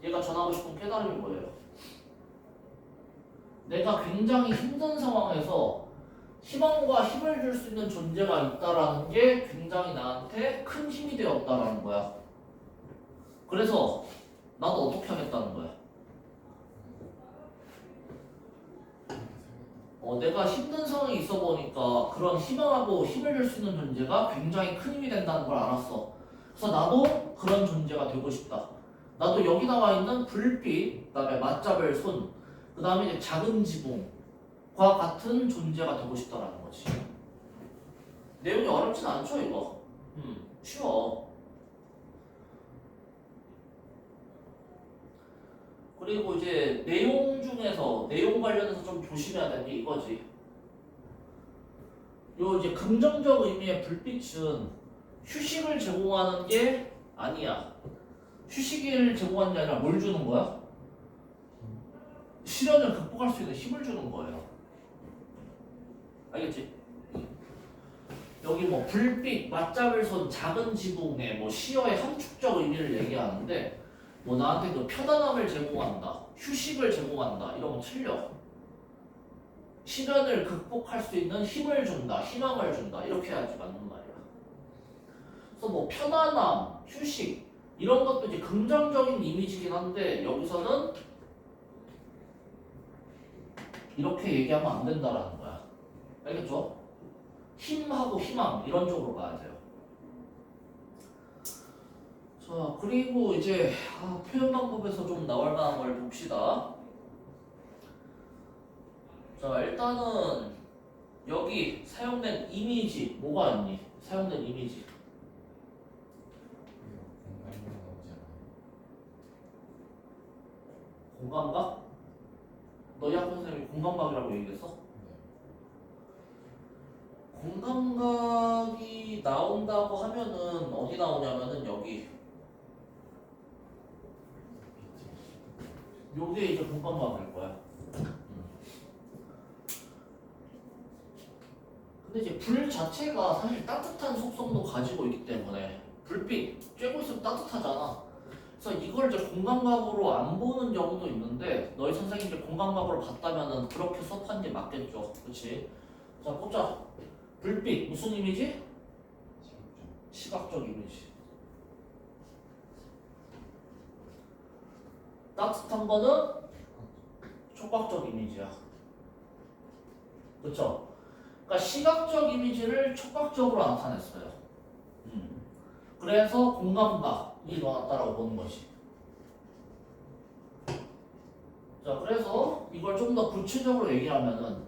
얘가 전하고 싶은 깨달음이 뭐예요? 내가 굉장히 힘든 상황에서 희망과 힘을 줄 수 있는 존재가 있다라는 게 굉장히 나한테 큰 힘이 되었다라는 거야. 그래서 나도 어떻게 하겠다는 거야? 내가 힘든 상황에 있어 보니까 그런 희망하고 힘을 줄 수 있는 존재가 굉장히 큰 힘이 된다는 걸 알았어. 그래서 나도 그런 존재가 되고 싶다. 나도 여기 나와 있는 불빛, 그 다음에 맞잡을 손, 그 다음에 이제 작은 지붕과 같은 존재가 되고 싶다라는 거지. 내용이 어렵진 않죠, 이거? 쉬워. 그리고 이제 내용 중에서 내용 관련해서 좀 조심해야 되는 게 이거지. 요 이제 긍정적 의미의 불빛은 휴식을 제공하는 게 아니야. 휴식을 제공하는 게 아니라 뭘 주는 거야? 시련을 극복할 수 있는 힘을 주는 거예요. 알겠지? 여기 뭐 불빛, 맞잡을 손, 작은 지붕에 뭐 시어의 함축적 의미를 얘기하는데 뭐 나한테 그 편안함을 제공한다, 휴식을 제공한다 이런 거 틀려. 시련을 극복할 수 있는 힘을 준다, 희망을 준다 이렇게 해야지 맞는 말이야. 그래서 뭐 편안함, 휴식 이런 것도 이제 긍정적인 이미지긴 한데 여기서는 이렇게 얘기하면 안 된다라는 거야. 알겠죠? 힘하고 희망 이런 쪽으로 가야 돼요. 자, 그리고 이제 표현 방법에서 좀 나올 만한 걸 봅시다. 자, 일단은 여기 사용된 이미지 뭐가 있니? 사용된 이미지 공간이 나오지 않아요. 공감각? 너희 학교 선생님이 공감각이라고 얘기했어? 공감각이 나온다고 하면은 어디 나오냐면은 여기 요게 이제 공감각일 거야. 근데 이제 불 자체가 사실 따뜻한 속성도 가지고 있기 때문에 불빛 쬐고 있으면 따뜻하잖아. 그래서 이걸 이제 공감각으로 안 보는 경우도 있는데 너희 선생님이 공감각으로 봤다면은 그렇게 수업하는 게 맞겠죠, 그렇지? 자, 보자. 불빛 무슨 이미지? 시각적 이미지. 따뜻한 거는 촉각적 이미지야. 그쵸? 그러니까 시각적 이미지를 촉각적으로 나타냈어요. 그래서 공감각이 일어났다라고 보는 것이. 자, 그래서 이걸 좀 더 구체적으로 얘기하면은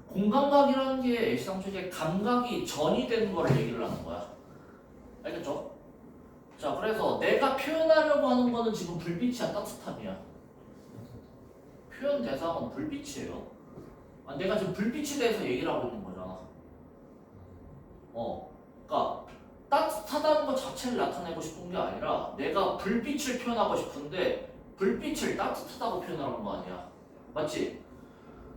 공감각이라는 게 애시당초에 감각이 전이 되는 거를 얘기를 하는 거야. 알겠죠? 자, 그래서 내가 표현하려고 하는 거는 지금 불빛이야, 따뜻함이야? 표현 대상은 불빛이에요. 내가 지금 불빛에 대해서 얘기를 하고 있는 거잖아. 그러니까 따뜻하다는 것 자체를 나타내고 싶은 게 아니라 내가 불빛을 표현하고 싶은데 불빛을 따뜻하다고 표현하는 거 아니야. 맞지?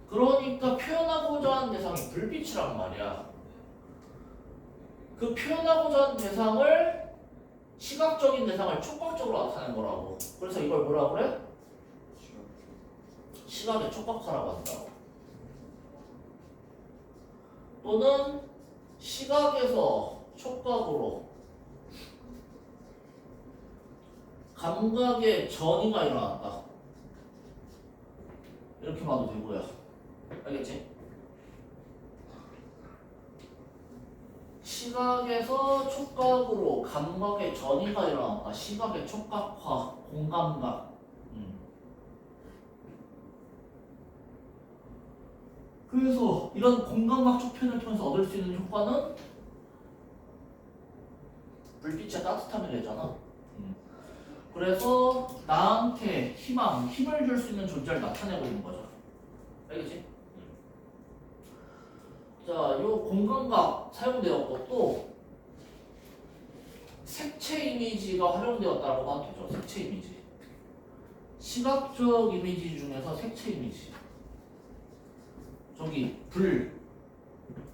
그러니까 표현하고자 하는 대상이 불빛이란 말이야. 그 표현하고자 하는 대상을 시각적인 대상을 촉각적으로 나타낸 거라고. 그래서 이걸 뭐라 그래? 시각의 촉각화라고 한다고. 또는 시각에서 촉각으로 감각의 전이가 일어났다. 이렇게 봐도 되고요. 알겠지? 시각에서 촉각으로 감각의 전이가 일어났다. 시각의 촉각화, 공감각. 그래서 이런 공감각적 표현을 통해서 얻을 수 있는 효과는 불빛의 따뜻함이 되잖아. 그래서 나한테 희망, 힘을 줄 수 있는 존재를 나타내고 있는 거죠. 알겠지? 자, 요 공감각 사용되었고 또 색채 이미지가 활용되었다고 봐도 되죠. 색채 이미지. 시각적 이미지 중에서 색채 이미지. 저기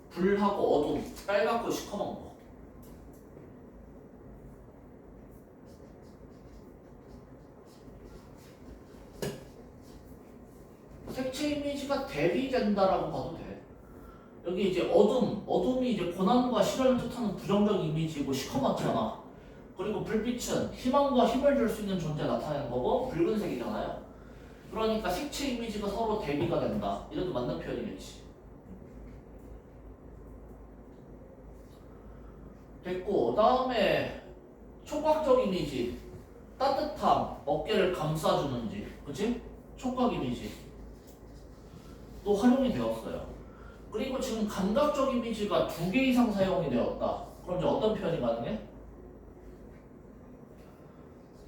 불하고 어둠, 빨갛고 시커먼 거. 색채 이미지가 대비된다라고 봐도 돼. 여기 이제 어둠이 이제 고난과 실현을 뜻하는 부정적 이미지고 시커멓잖아. 그리고 불빛은 희망과 힘을 줄 수 있는 존재 나타내는 거고 붉은색이잖아요. 그러니까 색채 이미지가 서로 대비가 된다. 이래도 맞는 표현이겠지. 됐고, 다음에 촉각적 이미지. 따뜻함, 어깨를 감싸주는지, 그치? 촉각 이미지 또 활용이 되었어요. 그리고 지금 감각적 이미지가 2개 이상 사용이 되었다. 그럼 이제 어떤 표현이 가능해?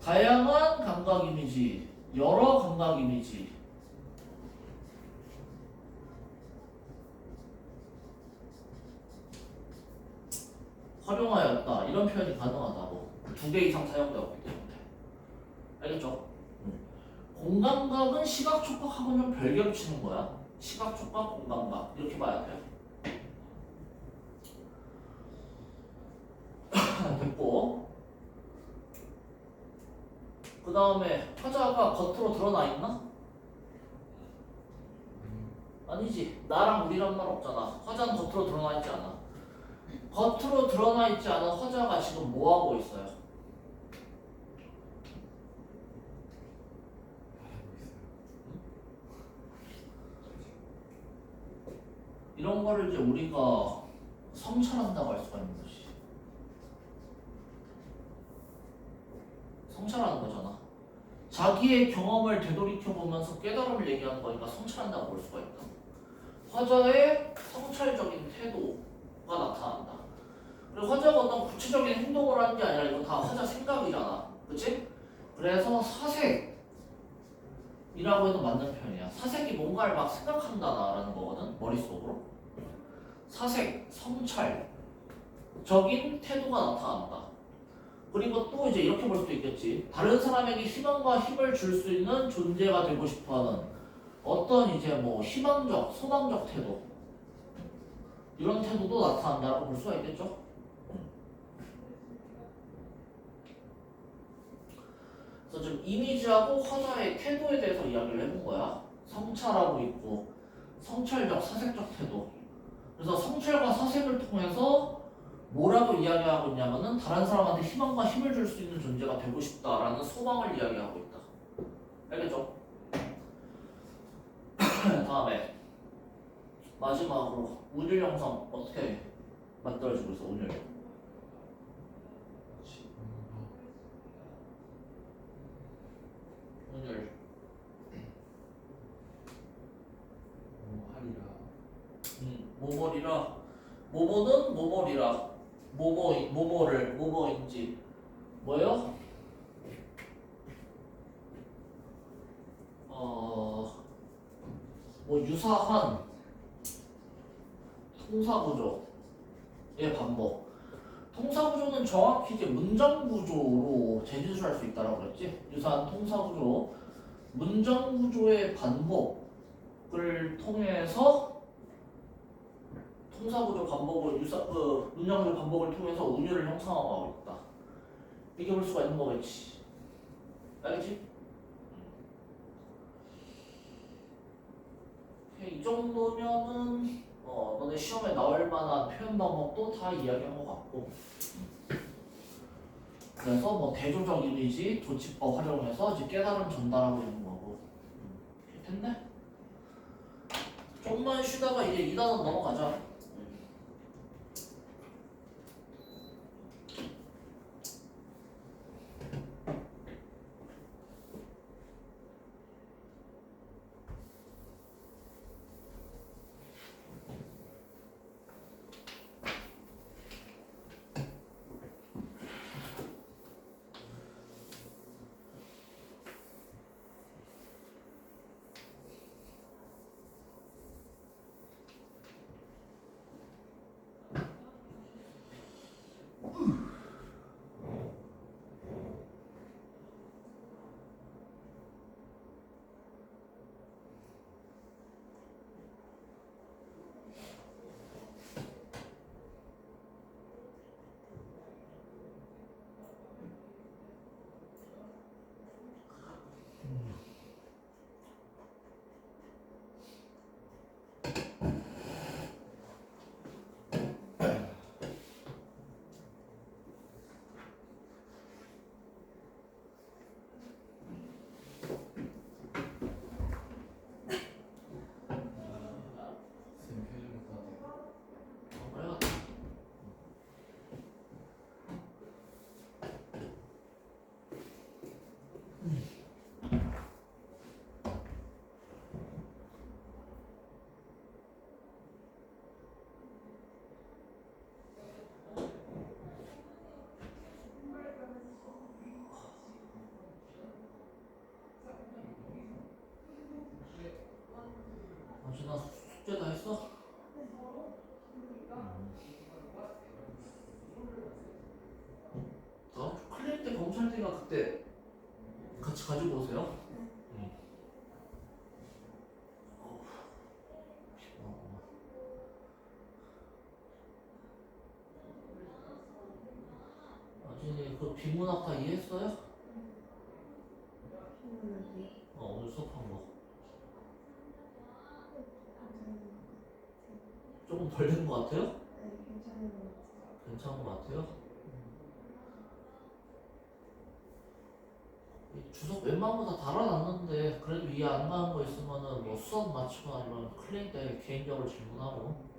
다양한 감각 이미지, 여러 감각 이미지. 활용하였다. 이런 표현이 가능하다고. 2개 이상 사용되었기 때문에. 알겠죠? 공감각은 시각 촉각하고는 좀 별개로 치는 거야. 시각 촉각, 공감각 이렇게 봐야 돼. 됐고, 그 다음에 화자가 겉으로 드러나 있나? 아니지. 나랑 우리란 말 없잖아. 화자는 겉으로 드러나 있지 않아. 겉으로 드러나 있지 않은 화자가 지금 뭐 하고 있어요? 이런 거를 이제 우리가 성찰한다고 할 수가 있는 것이. 성찰하는 거잖아. 자기의 경험을 되돌이켜 보면서 깨달음을 얘기하는 거니까 성찰한다고 볼 수가 있다. 화자의 성찰적인 태도가 나타난다. 그리고 화자가 어떤 구체적인 행동을 하는 게 아니라 이거 다 화자 생각이잖아. 그치? 그래서 사색이라고 해도 맞는 표현이야. 사색이 뭔가를 막 생각한다라는 거거든. 머릿속으로. 사색, 성찰적인 태도가 나타난다. 그리고 또 이제 이렇게 볼 수도 있겠지. 다른 사람에게 희망과 힘을 줄 수 있는 존재가 되고 싶어하는 어떤 이제 뭐 희망적, 소망적 태도, 이런 태도도 나타난다고 볼 수가 있겠죠. 그래서 지금 이미지하고 화자의 태도에 대해서 이야기를 해본 거야. 성찰하고 있고 성찰적, 사색적 태도. 그래서 성찰과 사색을 통해서 뭐라고 이야기하고 있냐면은 다른 사람한테 희망과 힘을 줄 수 있는 존재가 되고 싶다라는 소망을 이야기하고 있다. 알겠죠? 다음에 마지막으로 운율 형성 어떻게 만들어지고 있어? 운율. 운율. 모모리라. 모모는 모모리라. 모모를 모모인지 뭐요? 유사한 통사구조의 반복. 통사구조는 정확히 이제 문장구조로 재진술할 수 있다라고 그랬지. 유사한 통사구조, 문장구조의 반복을 통해서 통사구조 반복을 문장구조 반복을 통해서 운율을 형성하고 있다. 이렇게 볼 수가 있는 거겠지. 알겠지? 이 정도면은 너네 시험에 나올 만한 표현 방법도 다 이야기한 것 같고, 그래서 뭐 대조적 이미지, 조치법 활용해서 이제 깨달음 전달하고 있는 거고. 됐네? 좀만 쉬다가 이제 2단원 넘어가자. 쌤 표정 따뜻해. 빨리 나 숙제 다 했어? 클리닉 때 검찰대가 그때 같이 가지고 오세요. 응. 아진이 그 비문학 다 이해했어요? 오늘 수업한 거 조금 덜 된 거 같아요? 괜찮은 거 같아요? 이 주석 웬만한 거 다 달아놨는데 그래도 이해 안 가는 거 있으면은 뭐 수업 마치거나 아니면 클리닉 때 개인적으로 질문하고.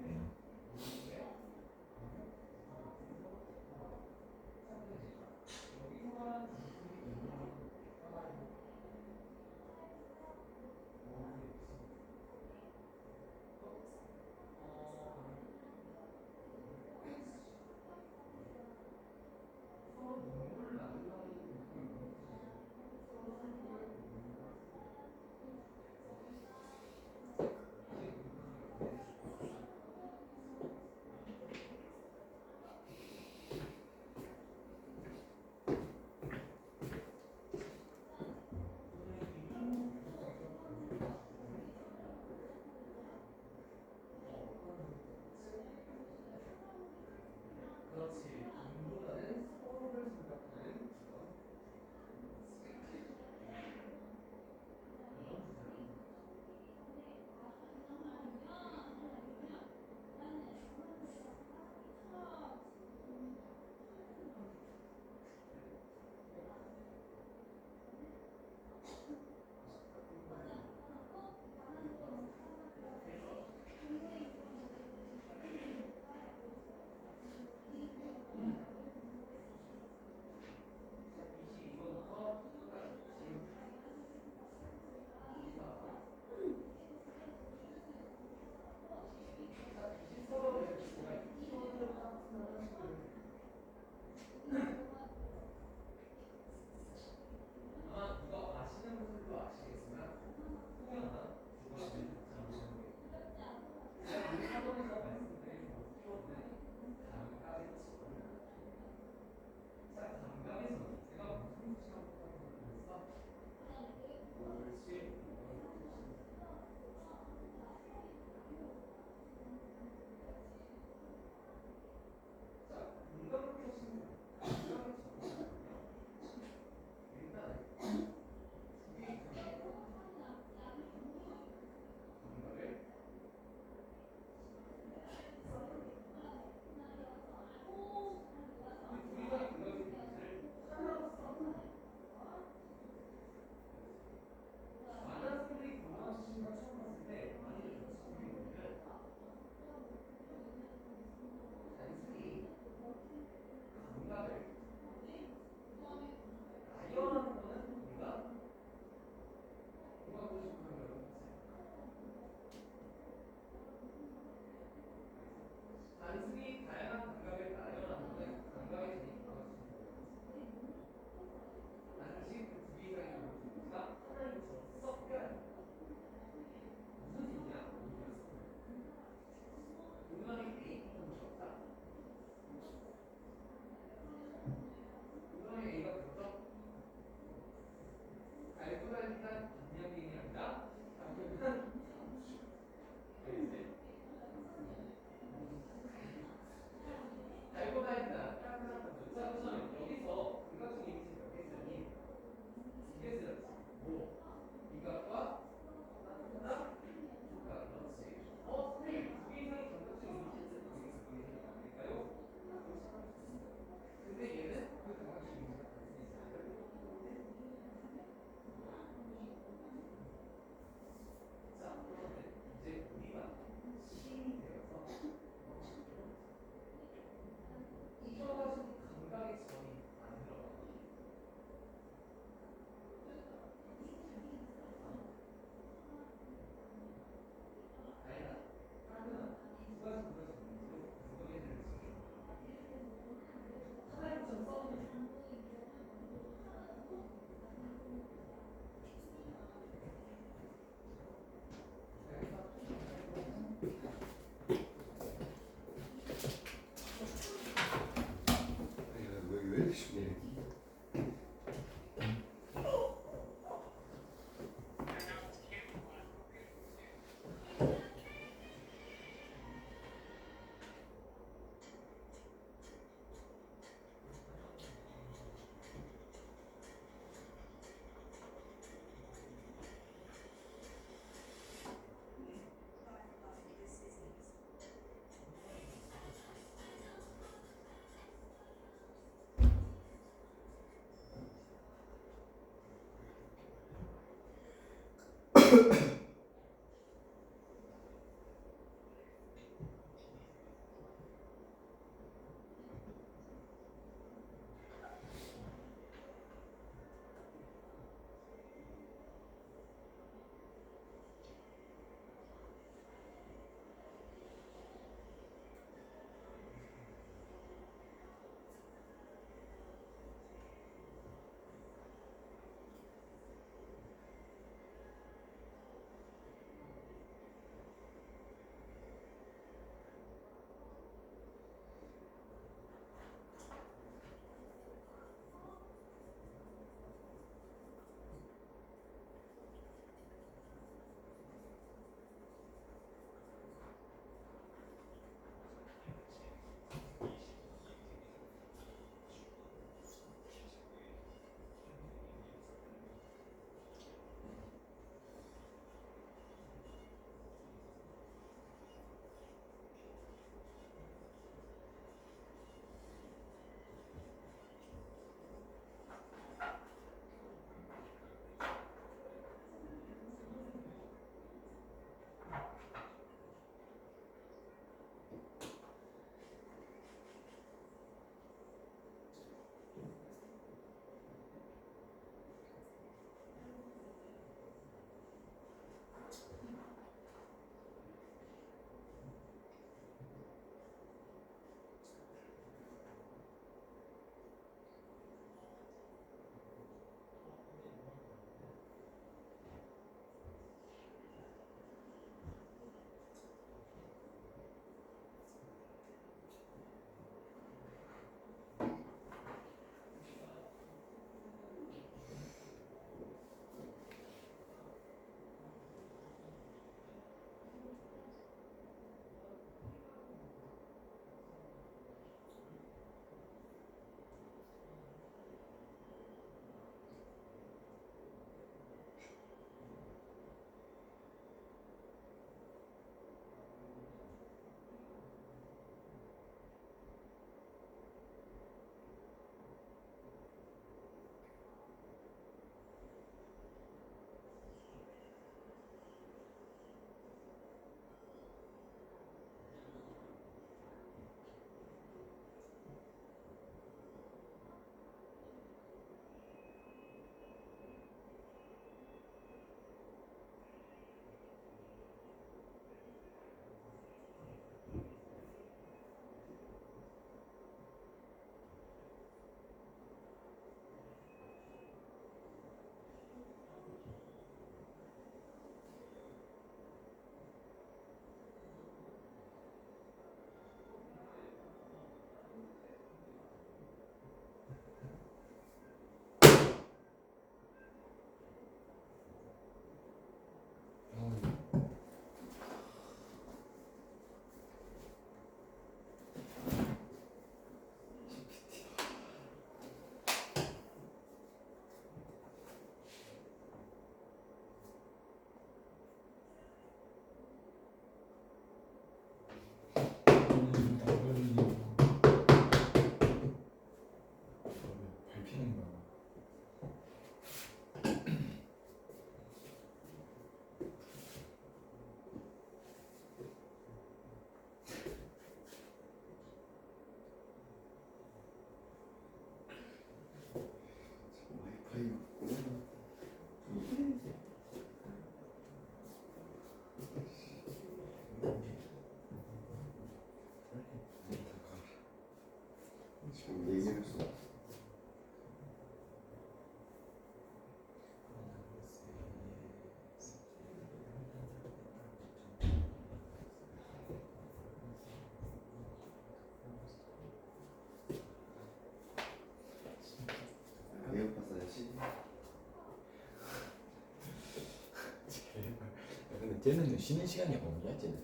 쟤는 쉬는 시간이 없냐 쟤는?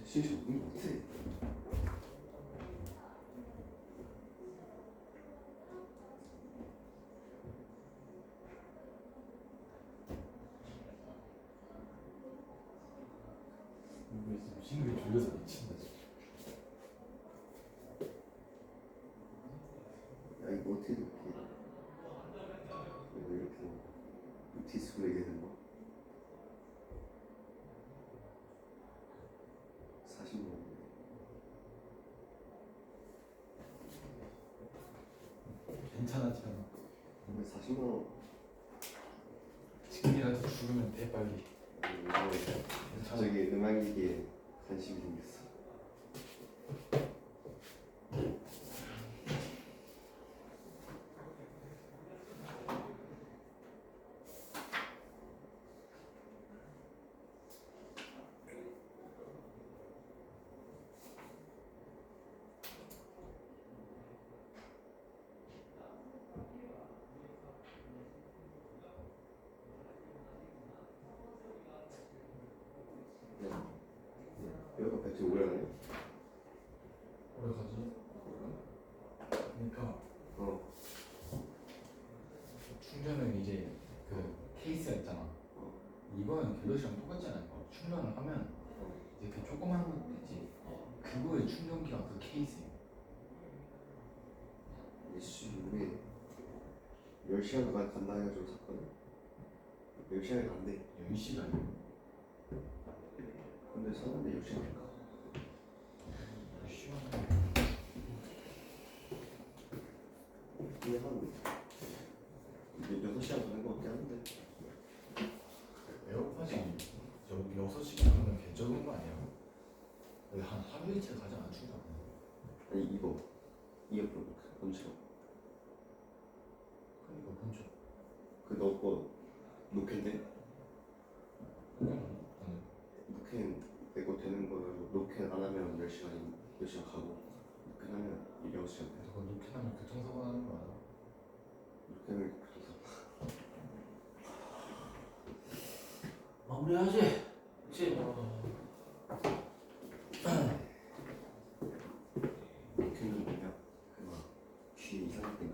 쉬는 시간 없는 것 같아. 쉬는 게 졸려서 미친다 진짜. 야 이거 어떻게 이렇게 이거 이렇게 루티스로 얘기하는 거? 3만 원. 지금이라도 죽으면 돼 빨리. 저기 음악기기에 관심이 생겼어. 여기가 배틀 오래 가네? 오래 가지. 그러니까 충전은 이제 그 케이스가 있잖아. 이거는 갤럭시랑 똑같지 않을까? 충전을 하면 이제 그 조그만 거 있지. 그거의 충전기가 그 케이스야. 우리 10시간 동안 간다 해가지고 샀거든? 10시간이 간대. 10시간. 근데 샀는데 10시간 가. 10시간. 근데 한 6시간 가는 거 같긴 한데. 에어팟이 저 6시간 하면 개 적은 거 아니야? 근데 한 하루 이틀 가지 않아 충전. 아니 이거 이어폰 본체로. 그러니까 본체. 그 너 거 노캔데? 나는 노캔 내거 되는 거로 노캔 안 하면 10시간 가고 노캔 하면 6시간 돼. 그거 노캔하면 교통사고 나는 거 알아? 노캔을 그래서 마무리하지. 그치? 노캔은 뭐냐? 그막 귀에 이상한 데